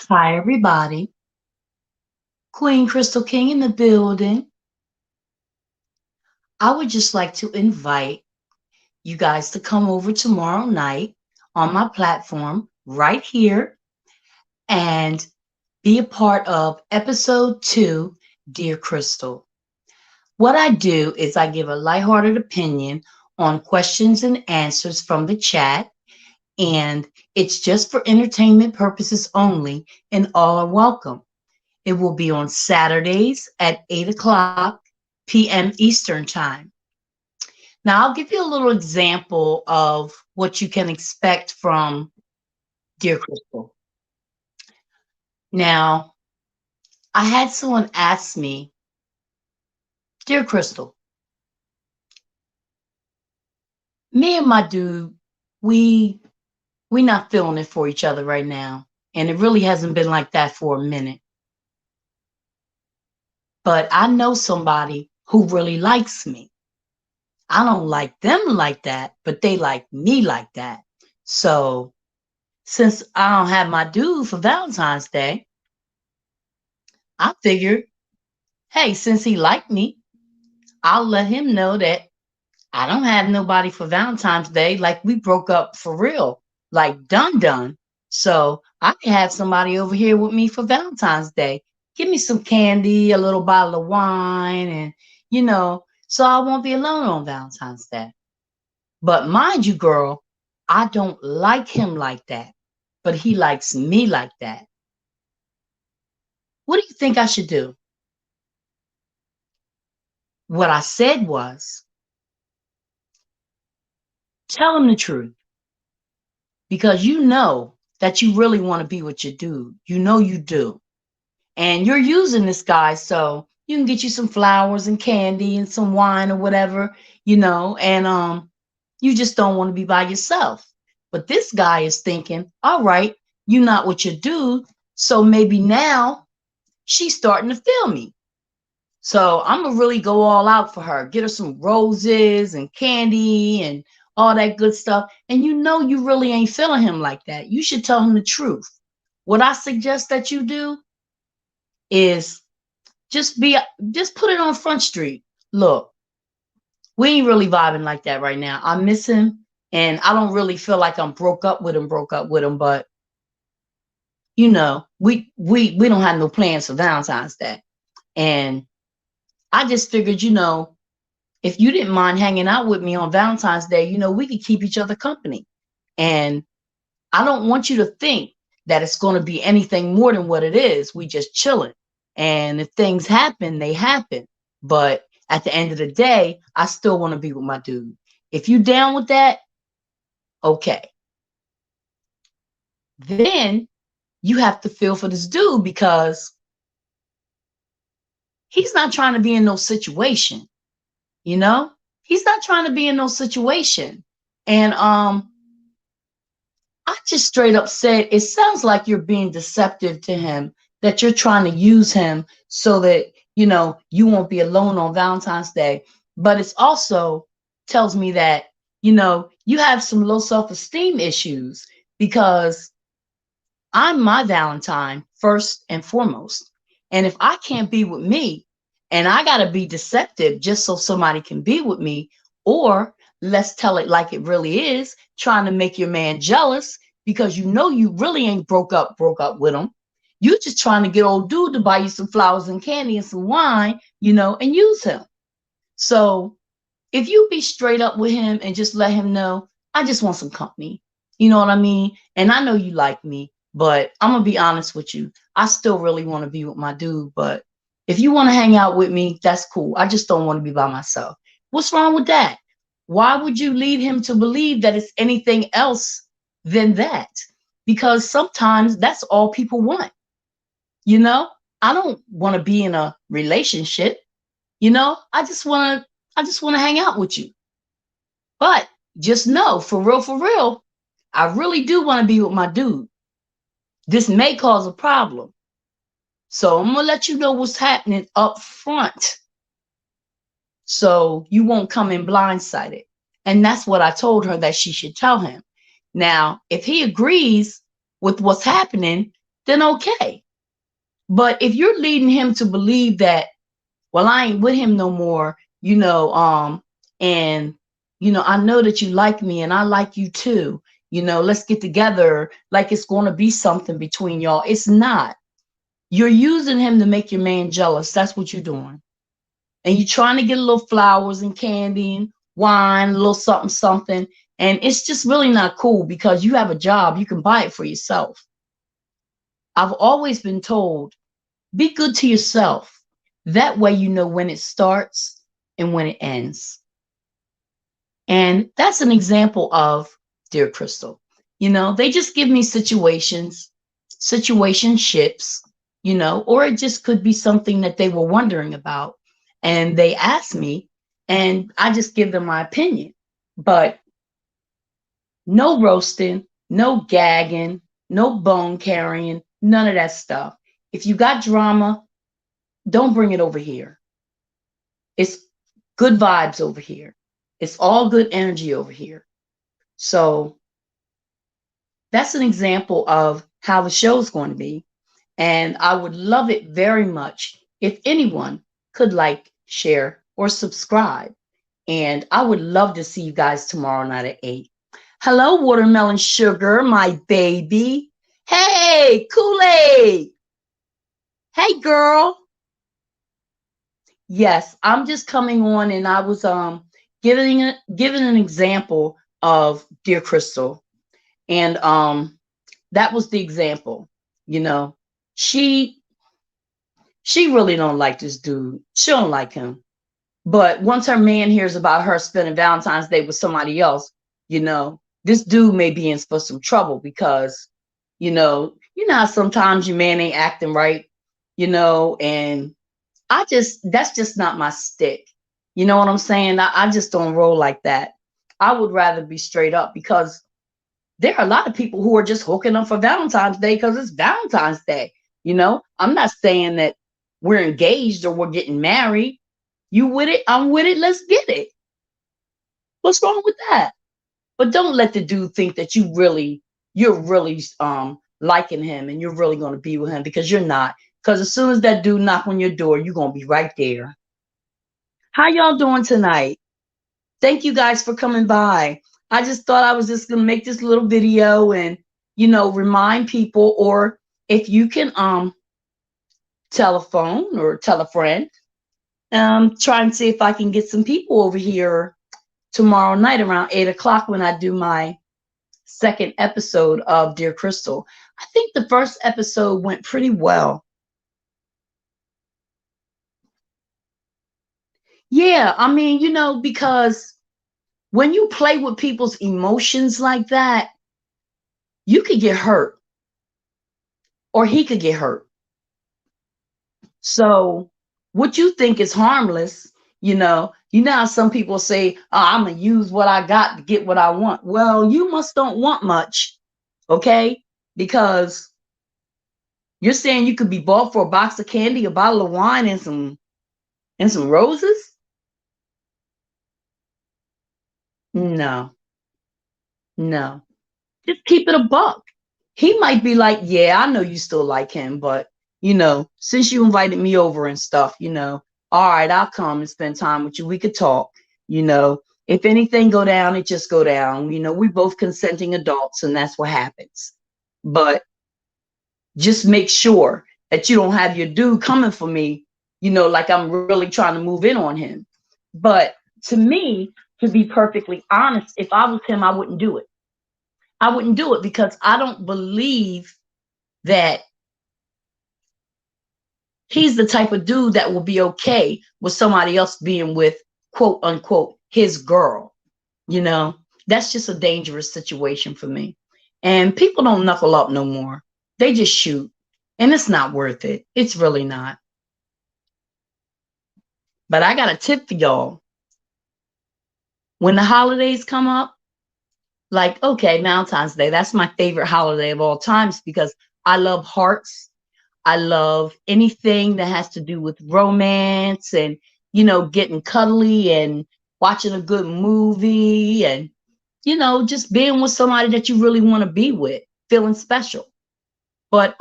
Hi, everybody. Queen Crystal King in the building. I would just like to invite you guys to come over tomorrow night on my platform right here and be a part of episode 2, Dear Crystal. What I do is I give a lighthearted opinion on questions and answers from the chat, and it's just for entertainment purposes only, and all are welcome. It will be on Saturdays at 8 o'clock p.m. Eastern Time. Now, I'll give you a little example of what you can expect from Dear Crystal. Now, I had someone ask me, Dear Crystal, me and my dude, we we not feeling it for each other right now. And it really hasn't been like that for a minute. But I know somebody who really likes me. I don't like them like that, but they like me like that. So since I don't have my dude for Valentine's Day, I figured, hey, since he liked me, I'll let him know that I don't have nobody for Valentine's Day. Like we broke up for real, like done. So I can have somebody over here with me for Valentine's Day. Give me some candy, a little bottle of wine, and so I won't be alone on Valentine's Day. But mind you, girl, I don't like him like that, but he likes me like that. What do you think I should do? What I said was, tell him the truth because you know that you really want to be with your dude. You know you do. And you're using this guy so you can get you some flowers and candy and some wine or whatever, and you just don't want to be by yourself. But this guy is thinking, all right, you're not with your dude, so maybe now she's starting to feel me. So I'm gonna really go all out for her. Get her some roses and candy and all that good stuff. And you know you really ain't feeling him like that. You should tell him the truth. What I suggest that you do is just be just put it on Front Street. Look, we ain't really vibing like that right now. I miss him and I don't really feel like I'm broke up with him, but we don't have no plans for Valentine's Day. And I just figured, if you didn't mind hanging out with me on Valentine's Day, we could keep each other company. And I don't want you to think that it's going to be anything more than what it is. We just chilling. And if things happen, they happen. But at the end of the day, I still want to be with my dude. If you down with that, okay. Then you have to feel for this dude because he's not trying to be in no situation. He's not trying to be in no situation. And I just straight up said, it sounds like you're being deceptive to him, that you're trying to use him so that, you won't be alone on Valentine's Day. But it's also tells me that, you have some low self-esteem issues because I'm my Valentine first and foremost. And if I can't be with me and I got to be deceptive just so somebody can be with me, or let's tell it like it really is, trying to make your man jealous because you really ain't broke up with him. You just trying to get old dude to buy you some flowers and candy and some wine, and use him. So if you be straight up with him and just let him know, I just want some company. You know what I mean? And I know you like me, but I'm going to be honest with you. I still really want to be with my dude, but if you want to hang out with me, that's cool. I just don't want to be by myself. What's wrong with that? Why would you lead him to believe that it's anything else than that? Because sometimes that's all people want. I don't want to be in a relationship. I just want to hang out with you. But just know, for real, I really do want to be with my dude. This may cause a problem. So I'm going to let you know what's happening up front so you won't come in blindsided. And that's what I told her that she should tell him. Now, if he agrees with what's happening, then okay. But if you're leading him to believe that, well, I ain't with him no more, and I know that you like me and I like you too. Let's get together like it's going to be something between y'all. It's not. You're using him to make your man jealous. That's what you're doing. And you're trying to get a little flowers and candy and wine, a little something, something. And it's just really not cool because you have a job. You can buy it for yourself. I've always been told, be good to yourself. That way you know when it starts and when it ends. And that's an example of Dear Crystal. They just give me situationships, or it just could be something that they were wondering about. And they ask me, and I just give them my opinion. But no roasting, no gagging, no bone carrying, none of that stuff. If you got drama, don't bring it over here. It's good vibes over here. It's all good energy over here. So that's an example of how the show's going to be. And I would love it very much if anyone could like, share, or subscribe. And I would love to see you guys tomorrow night at 8. Hello, Watermelon Sugar, my baby. Hey, Kool-Aid. Hey, girl. Yes, I'm just coming on, and I was giving an example of Dear Crystal. And that was the example. She really don't like this dude. She don't like him. But once her man hears about her spending Valentine's Day with somebody else, this dude may be in for some trouble because, how sometimes your man ain't acting right, and that's just not my stick. You know what I'm saying? I just don't roll like that. I would rather be straight up because there are a lot of people who are just hooking up for Valentine's Day because it's Valentine's Day. I'm not saying that we're engaged or we're getting married. You with it? I'm with it. Let's get it. What's wrong with that? But don't let the dude think that you're really liking him and you're really going to be with him, because you're not. Because as soon as that dude knock on your door, you're going to be right there. How y'all doing tonight? Thank you guys for coming by. I just thought I was just going to make this little video and, remind people, or if you can telephone or tell a friend, try and see if I can get some people over here tomorrow night around 8 o'clock when I do my second episode of Dear Crystal. I think the first episode went pretty well. Yeah, I mean, because when you play with people's emotions like that, you could get hurt, or he could get hurt. So what you think is harmless, how some people say, oh, I'm going to use what I got to get what I want. Well, you must don't want much, okay? Because you're saying you could be bought for a box of candy, a bottle of wine, and some roses? No. Just keep it a buck. He might be like, yeah, I know you still like him, but since you invited me over and stuff, all right, I'll come and spend time with you. We could talk. If anything go down, it just go down. We both consenting adults, and that's what happens. But just make sure that you don't have your dude coming for me, like I'm really trying to move in on him. But to me, to be perfectly honest, if I was him, I wouldn't do it. I wouldn't do it because I don't believe that he's the type of dude that will be okay with somebody else being with, quote unquote, his girl. That's just a dangerous situation for me. And people don't knuckle up no more. They just shoot. And it's not worth it. It's really not. But I got a tip for y'all. When the holidays come up, like, okay, Valentine's Day, that's my favorite holiday of all times because I love hearts. I love anything that has to do with romance and, getting cuddly and watching a good movie and, just being with somebody that you really want to be with, feeling special. But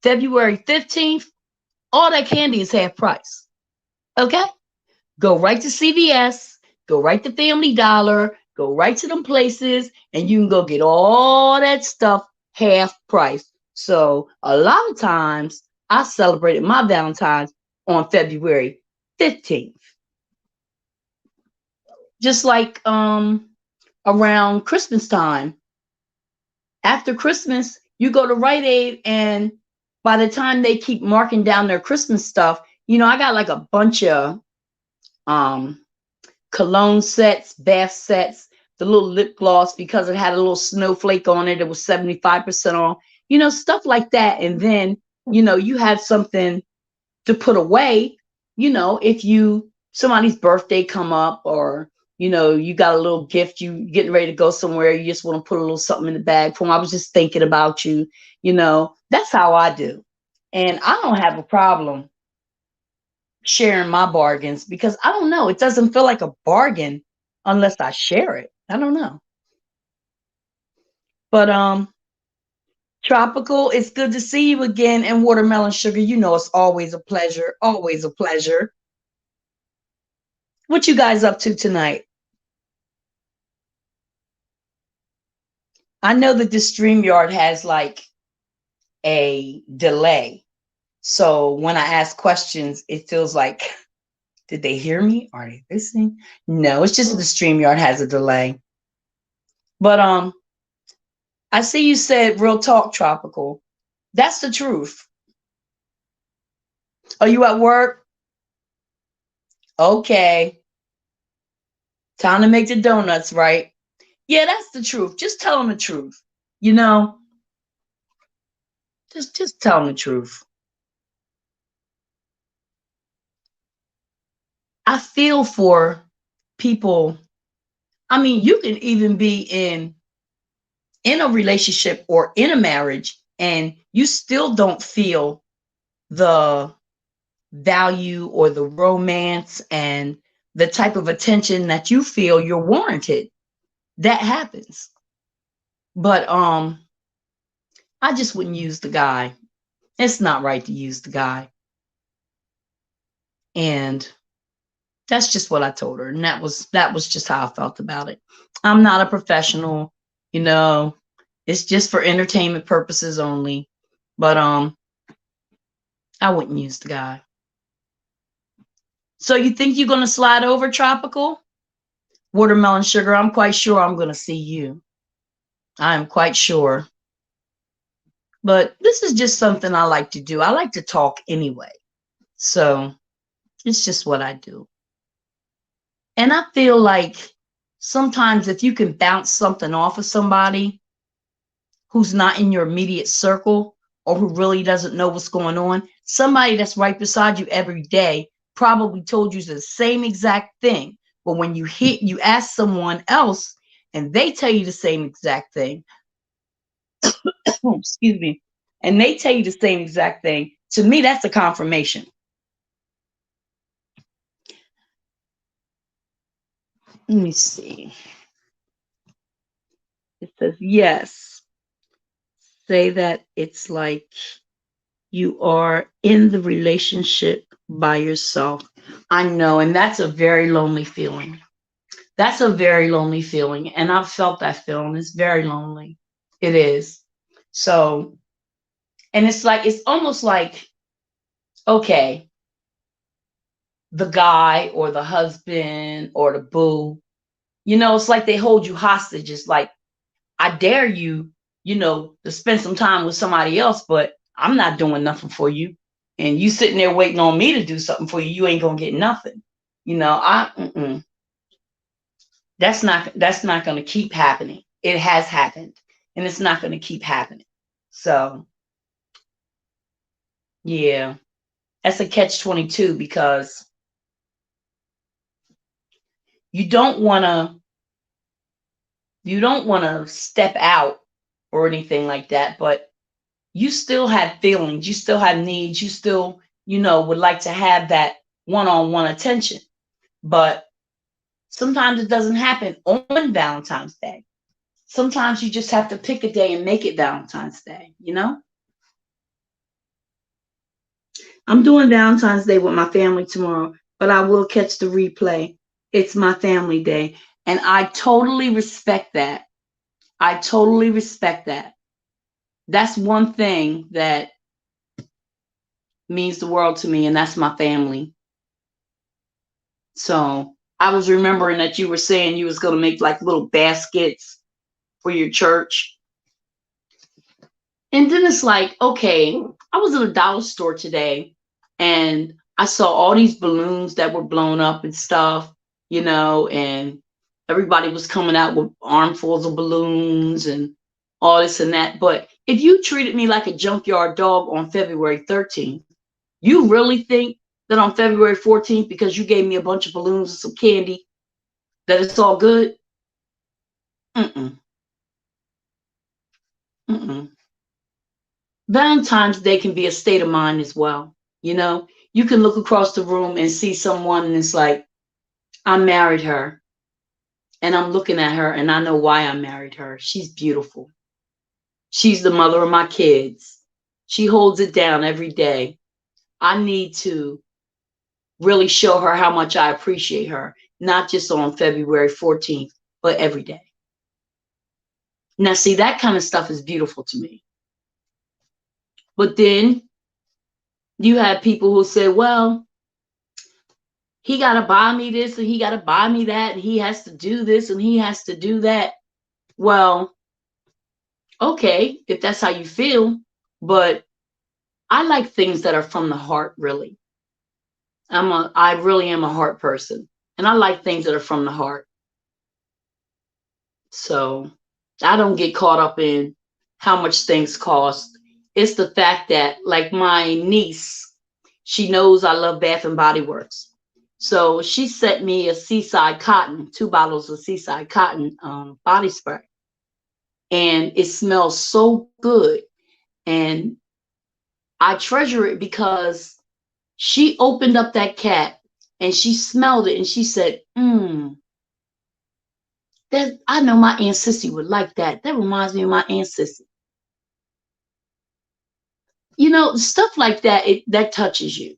February 15th, all that candy is half price. Okay? Go right to CVS, go right to Family Dollar, go right to them places, and you can go get all that stuff half price. So a lot of times I celebrated my Valentine's on February 15th. Just like around Christmas time. After Christmas, you go to Rite Aid, and by the time they keep marking down their Christmas stuff, I got like a bunch of um cologne sets, bath sets, the little lip gloss because it had a little snowflake on it. It was 75% off, stuff like that. And then, you have something to put away, if somebody's birthday come up, or, you got a little gift, you getting ready to go somewhere, you just want to put a little something in the bag for them. I was just thinking about you, that's how I do. And I don't have a problem sharing my bargains, because I don't know, it doesn't feel like a bargain unless I share it. I don't know. But Tropical, it's good to see you again. And Watermelon Sugar, it's always a pleasure. Always a pleasure. What you guys up to tonight? I know that this StreamYard has like a delay. So when I ask questions, it feels like, did they hear me? Are they listening? No, it's just the StreamYard has a delay. But I see you said real talk, Tropical. That's the truth. Are you at work? Okay. Time to make the donuts, right? Yeah, that's the truth. Just tell them the truth. Just tell them the truth. I feel for people. I mean, you can even be in a relationship or in a marriage, and you still don't feel the value or the romance and the type of attention that you feel you're warranted. That happens. But I just wouldn't use the guy. It's not right to use the guy. And that's just what I told her. And that was just how I felt about it. I'm not a professional, it's just for entertainment purposes only. But I wouldn't use the guy. So you think you're gonna slide over, Tropical? Watermelon Sugar, I'm quite sure I'm gonna see you. I'm quite sure. But this is just something I like to do. I like to talk anyway. So it's just what I do. And I feel like sometimes if you can bounce something off of somebody who's not in your immediate circle, or who really doesn't know what's going on, somebody that's right beside you every day probably told you the same exact thing. But when you ask someone else and they tell you the same exact thing, excuse me, and they tell you the same exact thing, to me, that's a confirmation. Let me see. It says, yes. Say that it's like you are in the relationship by yourself. I know, and that's a very lonely feeling. That's a very lonely feeling. And I've felt that feeling. It's very lonely. It is. So, and it's almost like, okay, the guy or the husband or the boo, it's like they hold you hostage. It's like, I dare you, to spend some time with somebody else, but I'm not doing nothing for you. And you sitting there waiting on me to do something for you, you ain't gonna get nothing. That's not gonna keep happening. It has happened, and it's not gonna keep happening. So yeah, that's a catch-22, because you don't wanna step out or anything like that, but you still have feelings, you still have needs, you still, would like to have that one-on-one attention. But sometimes it doesn't happen on Valentine's Day. Sometimes you just have to pick a day and make it Valentine's Day, you know? I'm doing Valentine's Day with my family tomorrow, but I will catch the replay. It's my family day. And I totally respect that. I totally respect that. That's one thing that means the world to me, and that's my family. So I was remembering that you were saying you was going to make like little baskets for your church. And then it's like, okay, I was at a dollar store today and I saw all these balloons that were blown up and stuff, you know, and everybody was coming out with armfuls of balloons and all this and that. But if you treated me like a junkyard dog on February 13th, you really think that on February 14th, because you gave me a bunch of balloons and some candy, that it's all good? Mm-mm. Mm-mm. Valentine's Day can be a state of mind as well. You know, you can look across the room and see someone and it's like, I married her and I'm looking at her and I know why I married her. She's beautiful. She's the mother of my kids. She holds it down every day. I need to really show her how much I appreciate her, not just on February 14th, but every day. Now, see, that kind of stuff is beautiful to me. But then you have people who say, well, he got to buy me this and he got to buy me that. And he has to do this and he has to do that. Well, okay, if that's how you feel. But I like things that are from the heart, really. I really am a heart person. And I like things that are from the heart. So I don't get caught up in how much things cost. It's the fact that, like my niece, she knows I love Bath and Body Works. So she sent me a Seaside Cotton, 2 bottles of Seaside Cotton body spray. And it smells so good. And I treasure it because she opened up that cap and she smelled it and she said, I know my Aunt Sissy would like that. That reminds me of my Aunt Sissy. You know, stuff like that, that touches you.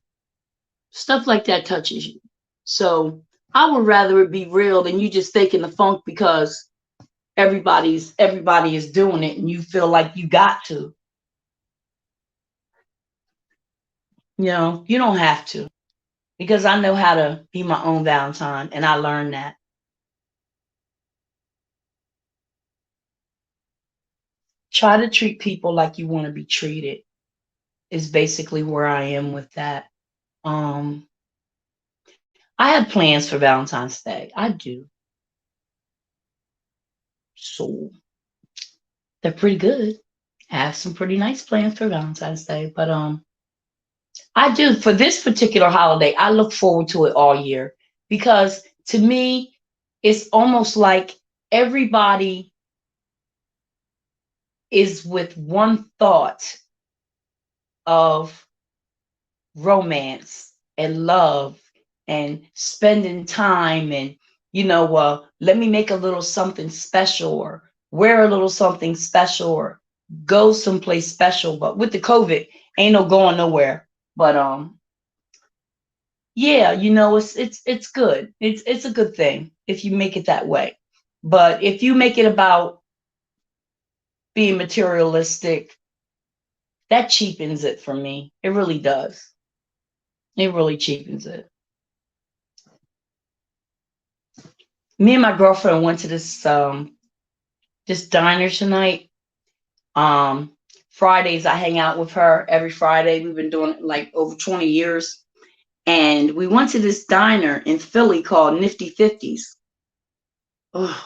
Stuff like that touches you. So I would rather it be real than you just faking the funk because everybody is doing it and you feel like you got to. You know, you don't have to, because I know how to be my own Valentine and I learned that. Try to treat people like you want to be treated is basically where I am with that. I have plans for Valentine's Day. I do. So they're pretty good. I have some pretty nice plans for Valentine's Day. But I do, for this particular holiday, I look forward to it all year because to me, it's almost like everybody is with one thought of romance and love and spending time and, you know, let me make a little something special or wear a little something special or go someplace special. But with the COVID, ain't no going nowhere. But yeah, you know, it's good. It's a good thing if you make it that way. But if you make it about being materialistic, that cheapens it for me. It really does. It really cheapens it. Me and my girlfriend went to this diner tonight. Fridays I hang out with her every Friday. We've been doing it like over 20 years. And we went to this diner in Philly called Nifty Fifties. Oh,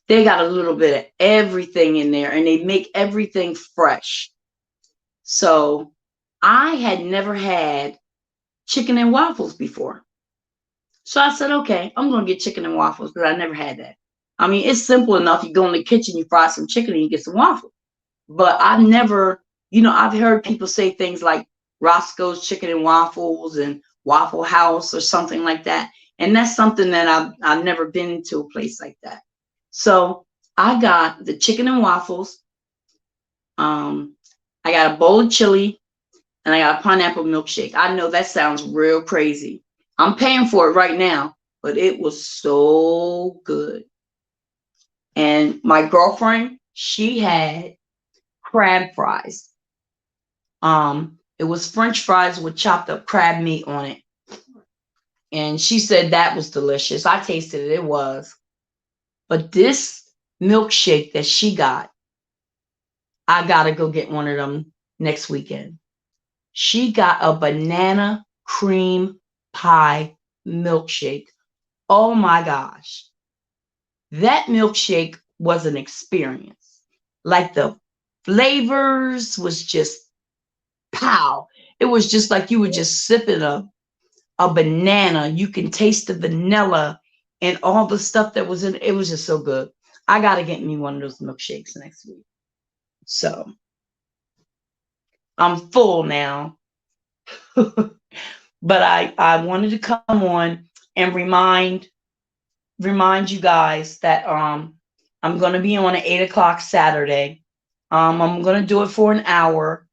they got a little bit of everything in there and they make everything fresh. So I had never had chicken and waffles before. So I said, okay, I'm going to get chicken and waffles because I never had that. I mean, it's simple enough. You go in the kitchen, you fry some chicken and you get some waffles. But I've never, you know, I've heard people say things like Roscoe's Chicken and Waffles and Waffle House or something like that. And that's something that I've never been to a place like that. So I got the chicken and waffles. I got a bowl of chili, and I got a pineapple milkshake. I know that sounds real crazy. I'm paying for it right now, but it was so good. And my girlfriend, she had crab fries. It was French fries with chopped up crab meat on it. And she said that was delicious. I tasted it, it was. But this milkshake that she got, I gotta go get one of them next weekend. She got a banana cream pie milkshake. Oh my gosh. That milkshake was an experience. Like the flavors was just pow. It was just like you were just sipping a banana. You can taste the vanilla and all the stuff that was in it. It was just so good. I got to get me one of those milkshakes next week. So I'm full now. But I wanted to come on and remind you guys that I'm going to be on at 8 o'clock Saturday. I'm going to do it for an hour,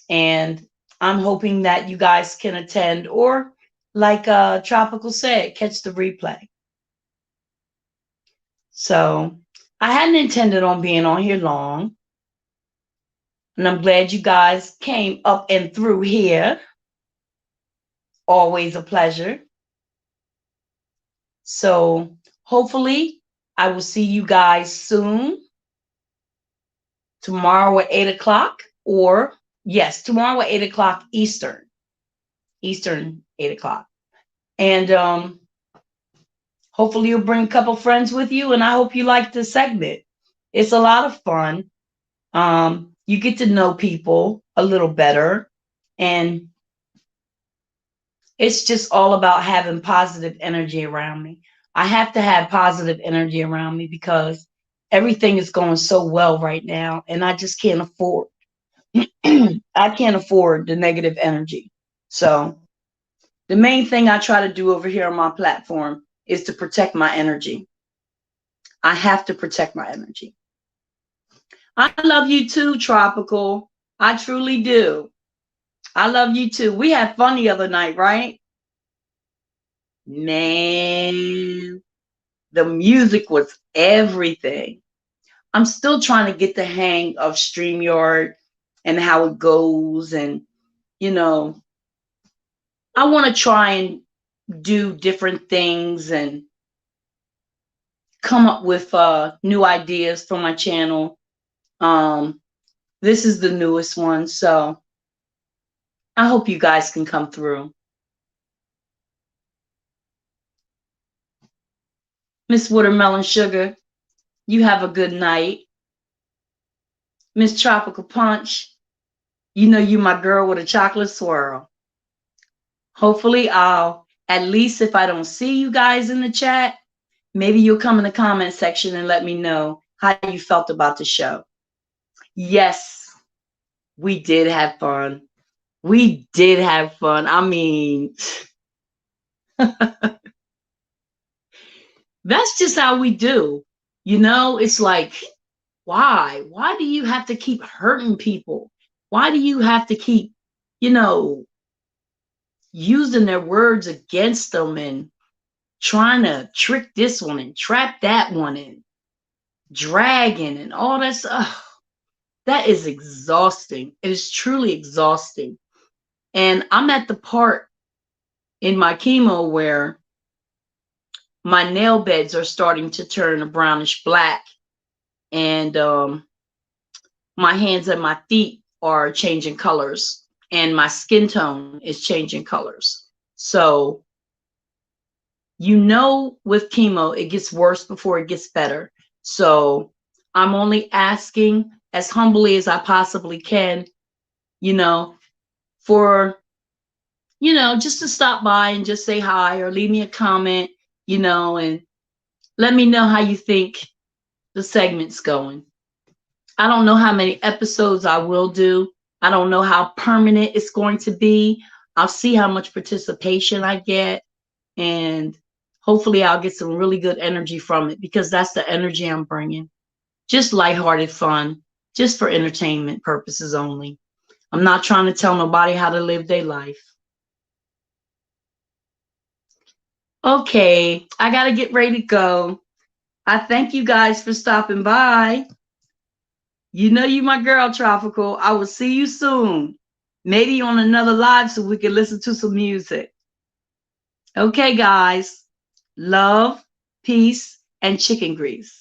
and I'm hoping that you guys can attend, or like Tropical said, catch the replay. So I hadn't intended on being on here long, and I'm glad you guys came up and through here. Always a pleasure. So hopefully I will see you guys soon. Tomorrow at 8 o'clock, or yes, tomorrow at 8 o'clock Eastern 8 o'clock. And hopefully you'll bring a couple friends with you, and I hope you like this segment. It's a lot of fun. You get to know people a little better, and it's just all about having positive energy around me. I have to have positive energy around me because everything is going so well right now, and I just can't afford I can't afford the negative energy. So the main thing I try to do over here on my platform is to protect my energy. I have to protect my energy. I love you too, Tropical. I truly do. I love you too. We had fun the other night, right? Man, the music was everything. I'm still trying to get the hang of StreamYard and how it goes. And, I want to try and do different things and come up with new ideas for my channel. This is the newest one, so I hope you guys can come through. Miss Watermelon Sugar, you have a good night. Miss Tropical Punch, you my girl with a chocolate swirl. Hopefully I'll, at least if I don't see you guys in the chat, maybe you'll come in the comment section and let me know how you felt about the show. Yes, we did have fun. We did have fun. I mean, that's just how we do. It's like, why? Why do you have to keep hurting people? Why do you have to keep, using their words against them and trying to trick this one and trap that one and dragging and all that stuff? That is exhausting. It is truly exhausting. And I'm at the part in my chemo where my nail beds are starting to turn a brownish black, and my hands and my feet are changing colors, and my skin tone is changing colors. So, with chemo, it gets worse before it gets better. So I'm only asking as humbly as I possibly can, for, just to stop by and just say hi or leave me a comment, and let me know how you think the segment's going. I don't know how many episodes I will do. I don't know how permanent it's going to be. I'll see how much participation I get, and hopefully I'll get some really good energy from it, because that's the energy I'm bringing. just lighthearted fun, just for entertainment purposes only. I'm not trying to tell nobody how to live their life. Okay, I got to get ready to go. I thank you guys for stopping by. You know you my girl, Tropical. I will see you soon. Maybe on another live so we can listen to some music. Okay, guys. Love, peace, and chicken grease.